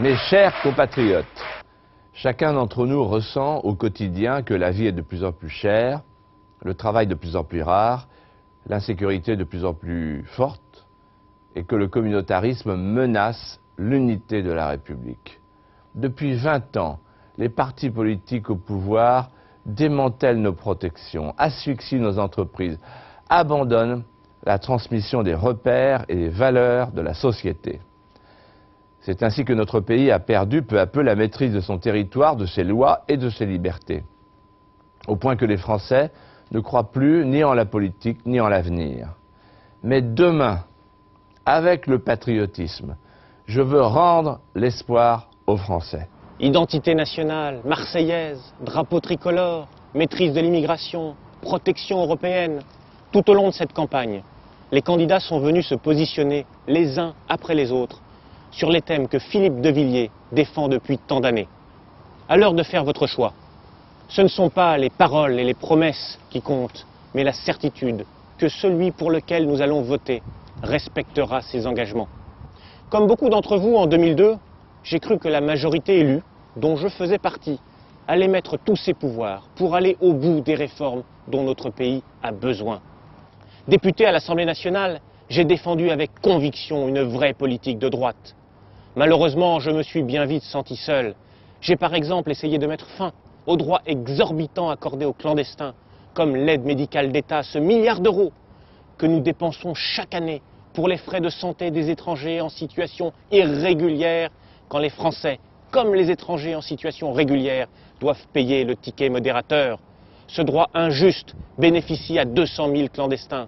Mes chers compatriotes, chacun d'entre nous ressent au quotidien que la vie est de plus en plus chère, le travail de plus en plus rare, l'insécurité de plus en plus forte et que le communautarisme menace l'unité de la République. Depuis 20 ans, les partis politiques au pouvoir démantèlent nos protections, asphyxient nos entreprises, abandonnent la transmission des repères et des valeurs de la société. C'est ainsi que notre pays a perdu peu à peu la maîtrise de son territoire, de ses lois et de ses libertés. Au point que les Français ne croient plus ni en la politique ni en l'avenir. Mais demain, avec le patriotisme, je veux rendre l'espoir aux Français. Identité nationale, marseillaise, drapeau tricolore, maîtrise de l'immigration, protection européenne. Tout au long de cette campagne, les candidats sont venus se positionner les uns après les autres sur les thèmes que Philippe de Villiers défend depuis tant d'années. À l'heure de faire votre choix, ce ne sont pas les paroles et les promesses qui comptent, mais la certitude que celui pour lequel nous allons voter respectera ses engagements. Comme beaucoup d'entre vous en 2002, j'ai cru que la majorité élue, dont je faisais partie, allait mettre tous ses pouvoirs pour aller au bout des réformes dont notre pays a besoin. Député à l'Assemblée nationale, j'ai défendu avec conviction une vraie politique de droite. Malheureusement, je me suis bien vite senti seul. J'ai par exemple essayé de mettre fin aux droits exorbitants accordés aux clandestins, comme l'aide médicale d'État, ce milliard d'euros que nous dépensons chaque année pour les frais de santé des étrangers en situation irrégulière, quand les Français, comme les étrangers en situation régulière, doivent payer le ticket modérateur. Ce droit injuste bénéficie à 200 000 clandestins.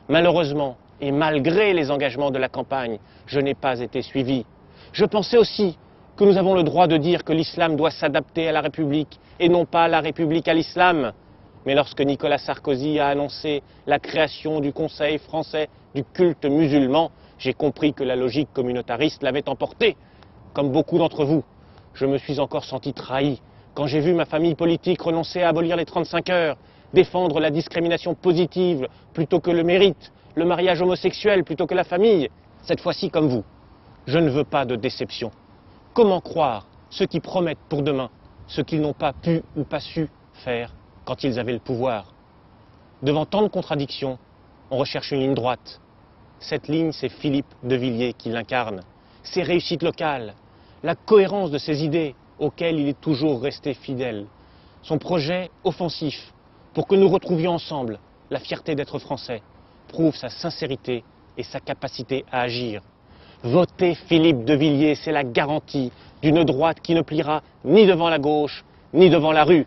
Malheureusement, et malgré les engagements de la campagne, je n'ai pas été suivi. Je pensais aussi que nous avons le droit de dire que l'islam doit s'adapter à la République et non pas la République à l'islam. Mais lorsque Nicolas Sarkozy a annoncé la création du Conseil français du culte musulman, j'ai compris que la logique communautariste l'avait emporté. Comme beaucoup d'entre vous, je me suis encore senti trahi quand j'ai vu ma famille politique renoncer à abolir les 35 heures, défendre la discrimination positive plutôt que le mérite, le mariage homosexuel plutôt que la famille. Cette fois-ci comme vous, je ne veux pas de déception. Comment croire ceux qui promettent pour demain ce qu'ils n'ont pas pu ou pas su faire quand ils avaient le pouvoir? Devant tant de contradictions, on recherche une ligne droite. Cette ligne, c'est Philippe de Villiers qui l'incarne. Ses réussites locales, la cohérence de ses idées auxquelles il est toujours resté fidèle. Son projet offensif pour que nous retrouvions ensemble la fierté d'être français prouve sa sincérité et sa capacité à agir. Voter Philippe de Villiers, c'est la garantie d'une droite qui ne pliera ni devant la gauche, ni devant la rue.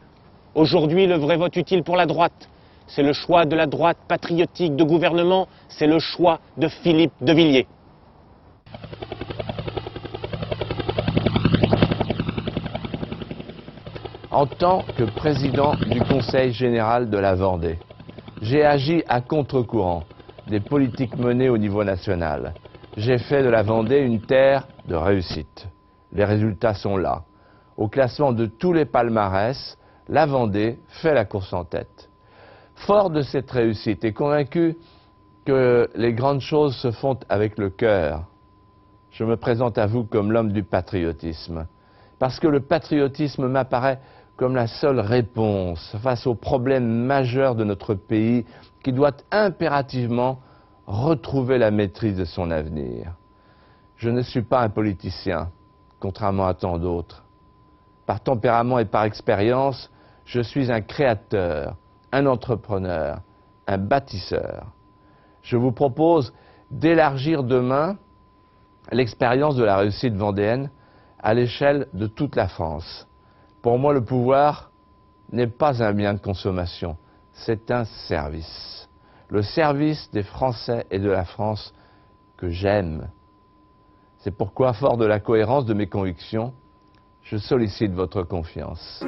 Aujourd'hui, le vrai vote utile pour la droite, c'est le choix de la droite patriotique de gouvernement, c'est le choix de Philippe de Villiers. En tant que président du Conseil général de la Vendée, j'ai agi à contre-courant des politiques menées au niveau national. J'ai fait de la Vendée une terre de réussite. Les résultats sont là. Au classement de tous les palmarès, la Vendée fait la course en tête. Fort de cette réussite et convaincu que les grandes choses se font avec le cœur, je me présente à vous comme l'homme du patriotisme. Parce que le patriotisme m'apparaît comme la seule réponse face aux problèmes majeurs de notre pays qui doit impérativement retrouver la maîtrise de son avenir. Je ne suis pas un politicien, contrairement à tant d'autres. Par tempérament et par expérience, je suis un créateur, un entrepreneur, un bâtisseur. Je vous propose d'élargir demain l'expérience de la réussite vendéenne à l'échelle de toute la France. Pour moi, le pouvoir n'est pas un bien de consommation, c'est un service. Le service des Français et de la France que j'aime. C'est pourquoi, fort de la cohérence de mes convictions, je sollicite votre confiance.